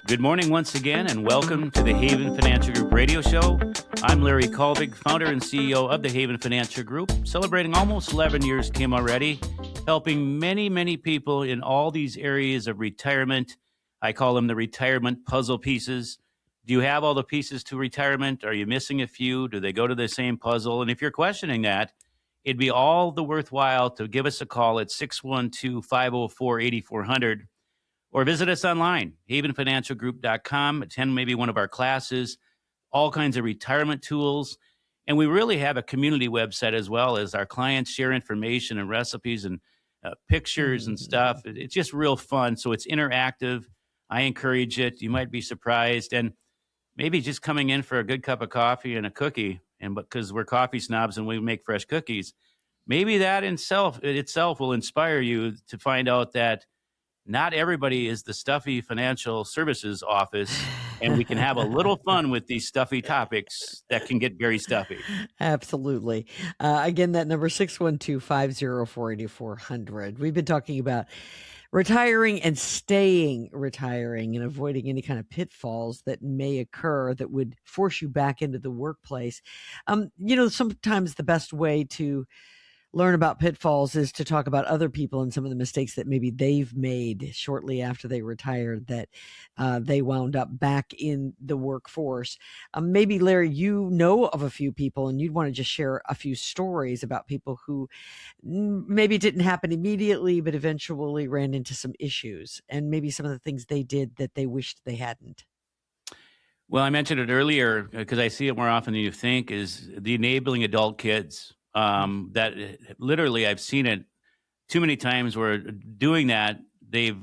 Good morning once again, and welcome to the Haven Financial Group radio show. I'm Larry Kallevig, founder and CEO of the Haven Financial Group, celebrating almost 11 years, Kim, already, helping many, many people in all these areas of retirement. I call them the retirement puzzle pieces. Do you have all the pieces to retirement? Are you missing a few? Do they go to the same puzzle? And if you're questioning that, it'd be all the worthwhile to give us a call at 612-504-8400. Or visit us online, havenfinancialgroup.com, attend maybe one of our classes, all kinds of retirement tools. And we really have a community website as well, as our clients share information and recipes and pictures and stuff. It's just real fun. So it's interactive. I encourage it. You might be surprised. And maybe just coming in for a good cup of coffee and a cookie, and because we're coffee snobs and we make fresh cookies, maybe that itself will inspire you to find out that not everybody is the stuffy financial services office, and we can have a little fun with these stuffy topics that can get very stuffy. Absolutely. Again, that number 612-504-8400. We've been talking about retiring and staying retiring and avoiding any kind of pitfalls that may occur that would force you back into the workplace. Sometimes the best way to learn about pitfalls is to talk about other people and some of the mistakes that maybe they've made shortly after they retired that they wound up back in the workforce. Maybe, Larry, you know of a few people and you'd want to just share a few stories about people who maybe it didn't happen immediately, but eventually ran into some issues and maybe some of the things they did that they wished they hadn't. Well, I mentioned it earlier because I see it more often than you think, is the enabling adult kids. That literally I've seen it too many times where doing that, they've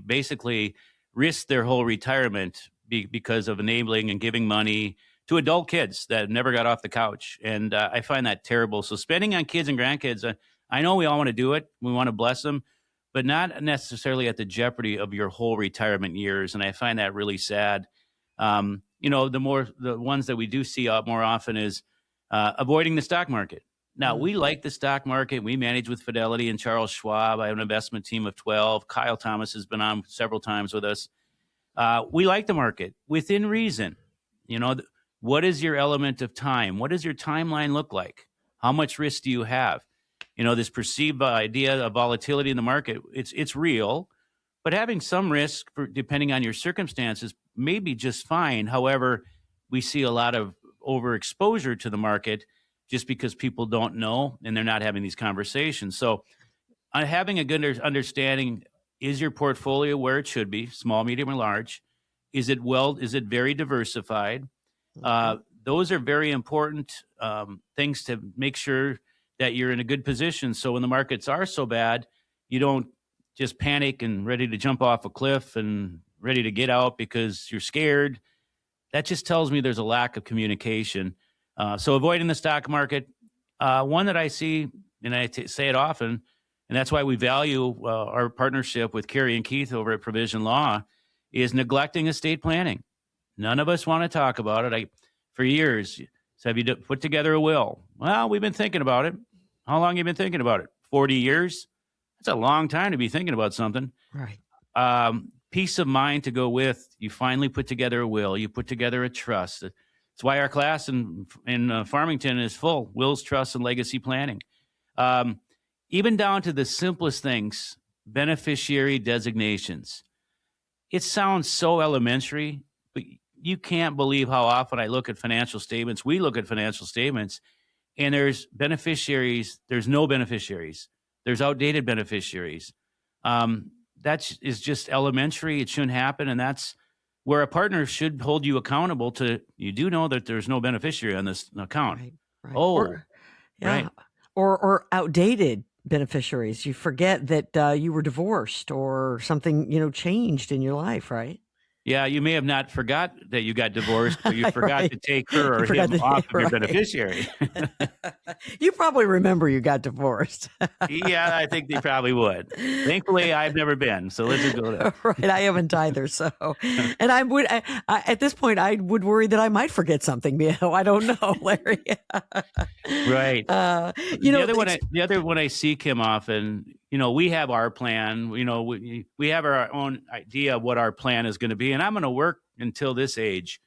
basically risked their whole retirement because of enabling and giving money to adult kids that never got off the couch. And I find that terrible. So spending on kids and grandkids, I know we all want to do it. We want to bless them, but not necessarily at the jeopardy of your whole retirement years. And I find that really sad. The ones that we do see more often is avoiding the stock market. Now, we like the stock market. We manage with Fidelity and Charles Schwab. I have an investment team of 12. Kyle Thomas has been on several times with us. We like the market within reason. What is your element of time? What does your timeline look like? How much risk do you have? This perceived idea of volatility in the market, it's real, but having some risk depending on your circumstances may be just fine. However, we see a lot of overexposure to the market just because people don't know and they're not having these conversations. So having a good understanding, is your portfolio where it should be, small, medium, or large? Is it very diversified? Those are very important things to make sure that you're in a good position. So when the markets are so bad, you don't just panic and ready to jump off a cliff and ready to get out because you're scared. That just tells me there's a lack of communication. So avoiding the stock market, one that I see, and I say it often, and that's why we value our partnership with Carrie and Keith over at Provision Law, is neglecting estate planning. None of us want to talk about it. For years, so have you put together a will? Well, we've been thinking about it. How long have you been thinking about it? 40 years? That's a long time to be thinking about something. Right. Peace of mind to go with, you finally put together a will. You put together a trust. That's why our class in Farmington is full. Wills, trusts, and legacy planning. Even down to the simplest things, beneficiary designations. It sounds so elementary, but you can't believe how often I look at financial statements. We look at financial statements, and there's beneficiaries. There's no beneficiaries. There's outdated beneficiaries. That is just elementary. It shouldn't happen, and that's where a partner should hold you accountable to. You do know that there's no beneficiary on this account. Right. Oh, right. Or outdated beneficiaries. You forget that you were divorced or something, changed in your life, right? Yeah, you may have not forgot that you got divorced, but you forgot to take her or him off of your beneficiary. You probably remember you got divorced. Yeah, I think they probably would. Thankfully, I've never been, so let's just go there. Right, I haven't either. So, and I would at this point, I would worry that I might forget something. I don't know, Larry. Right. The other one I see, Kim, often, we have our plan. We have our own idea of what our plan is going to be, and I'm going to work until this age.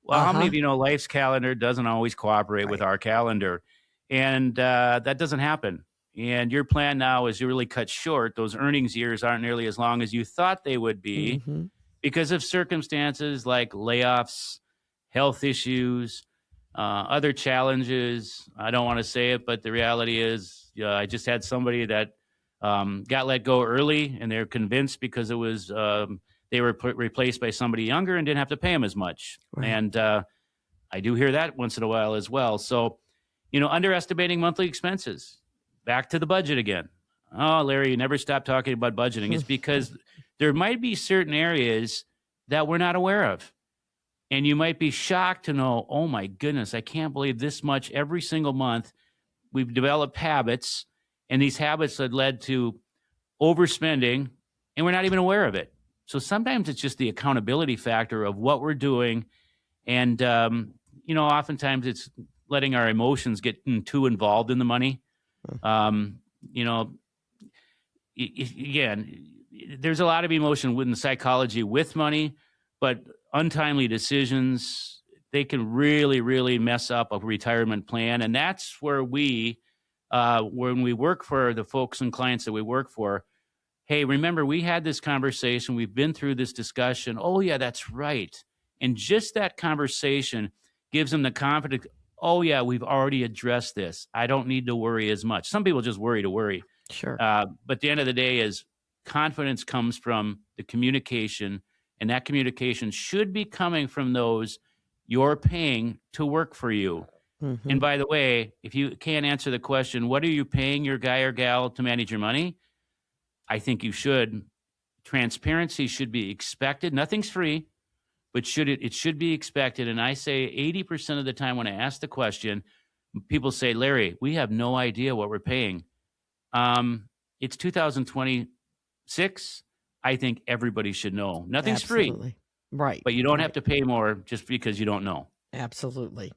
Well, how many Uh-huh. of you know life's calendar doesn't always cooperate with Right. our calendar? And that doesn't happen. And your plan now is you really cut short. Those earnings years aren't nearly as long as you thought they would be Mm-hmm. because of circumstances like layoffs, health issues, other challenges. I don't want to say it, but the reality is, I just had somebody that got let go early, and they're convinced because it was they were replaced by somebody younger and didn't have to pay them as much. Right. And I do hear that once in a while as well. So, underestimating monthly expenses. Back to the budget again. Oh, Larry, you never stop talking about budgeting. It's because there might be certain areas that we're not aware of. And you might be shocked to know, oh my goodness, I can't believe this much every single month. We've developed habits, and these habits had led to overspending, and we're not even aware of it. So sometimes it's just the accountability factor of what we're doing. And, oftentimes it's letting our emotions get too involved in the money. Um, you know, Again, there's a lot of emotion within psychology with money, but untimely decisions, they can really, really mess up a retirement plan. And that's where when we work for the folks and clients that we work for, hey, remember, we had this conversation. We've been through this discussion. Oh, yeah, that's right. And just that conversation gives them the confidence. Oh, yeah, we've already addressed this. I don't need to worry as much. Some people just worry to worry. Sure. But the end of the day is confidence comes from the communication, and that communication should be coming from those you're paying to work for you. Mm-hmm. And by the way, if you can't answer the question, what are you paying your guy or gal to manage your money? I think you should. Transparency should be expected. Nothing's free, but it should be expected. And I say 80% of the time when I ask the question, people say, Larry, we have no idea what we're paying. It's 2026. I think everybody should know. Nothing's free, Absolutely. Right. but you don't Right. have to pay more just because you don't know. Absolutely.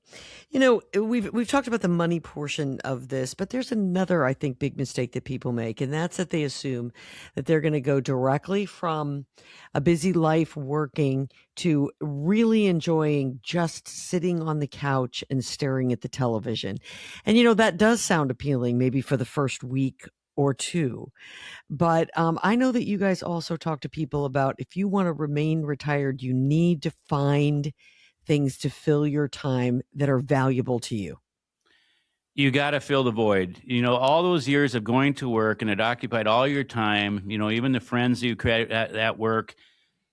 We've talked about the money portion of this, but there's another, I think, big mistake that people make, and that's that they assume that they're going to go directly from a busy life working to really enjoying just sitting on the couch and staring at the television. And that does sound appealing maybe for the first week or two. But I know that you guys also talk to people about if you want to remain retired, you need to find things to fill your time that are valuable to you. You got to fill the void. All those years of going to work and it occupied all your time, even the friends you create at work,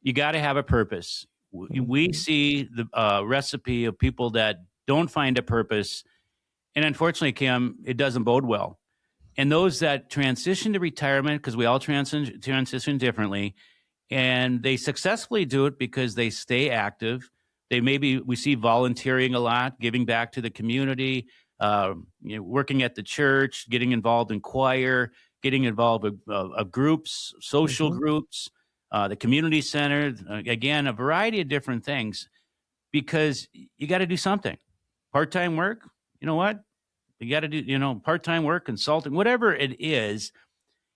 you got to have a purpose. We Mhm. see the recipe of people that don't find a purpose. And unfortunately, Kim, it doesn't bode well. And those that transition to retirement, because we all transition differently, and they successfully do it because they stay active. We see volunteering a lot, giving back to the community, working at the church, getting involved in choir, getting involved with groups, social Mhm. groups, the community center, again, a variety of different things, because you got to do something. Part-time work, you know what? You got to do, part-time work, consulting, whatever it is,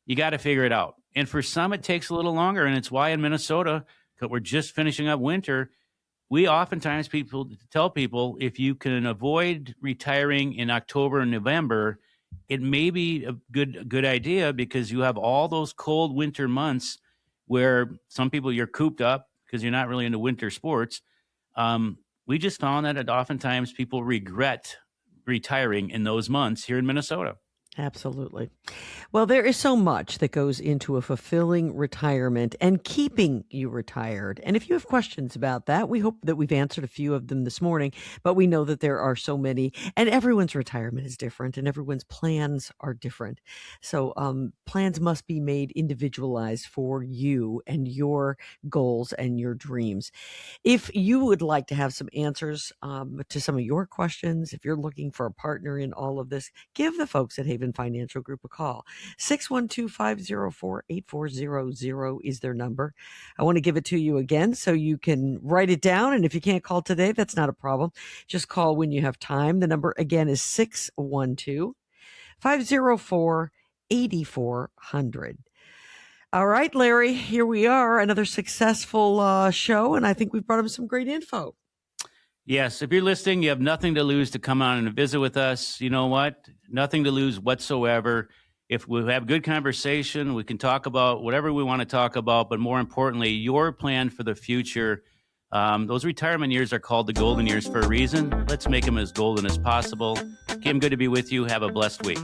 you got to figure it out. And for some, it takes a little longer. And it's why in Minnesota, because we're just finishing up winter, we oftentimes tell people if you can avoid retiring in October and November, it may be a good idea because you have all those cold winter months where some people you're cooped up because you're not really into winter sports. We just found that oftentimes people regret retiring in those months here in Minnesota. Absolutely. Well, there is so much that goes into a fulfilling retirement and keeping you retired. And if you have questions about that, we hope that we've answered a few of them this morning, but we know that there are so many, and everyone's retirement is different and everyone's plans are different. So, plans must be made individualized for you and your goals and your dreams. If you would like to have some answers to some of your questions, if you're looking for a partner in all of this, give the folks at Haven Financial Group a call. 612-504-8400 is their number. I want to give it to you again so you can write it down. And if you can't call today, that's not a problem. Just call when you have time. The number again is 612 504 8400. All right, Larry, here we are, another successful show, and I think we've brought him some great info. Yes, if you're listening, you have nothing to lose to come on and visit with us. You know what? Nothing to lose whatsoever. If we have good conversation, we can talk about whatever we want to talk about, but more importantly, your plan for the future. Those retirement years are called the golden years for a reason. Let's make them as golden as possible. Kim, good to be with you. Have a blessed week.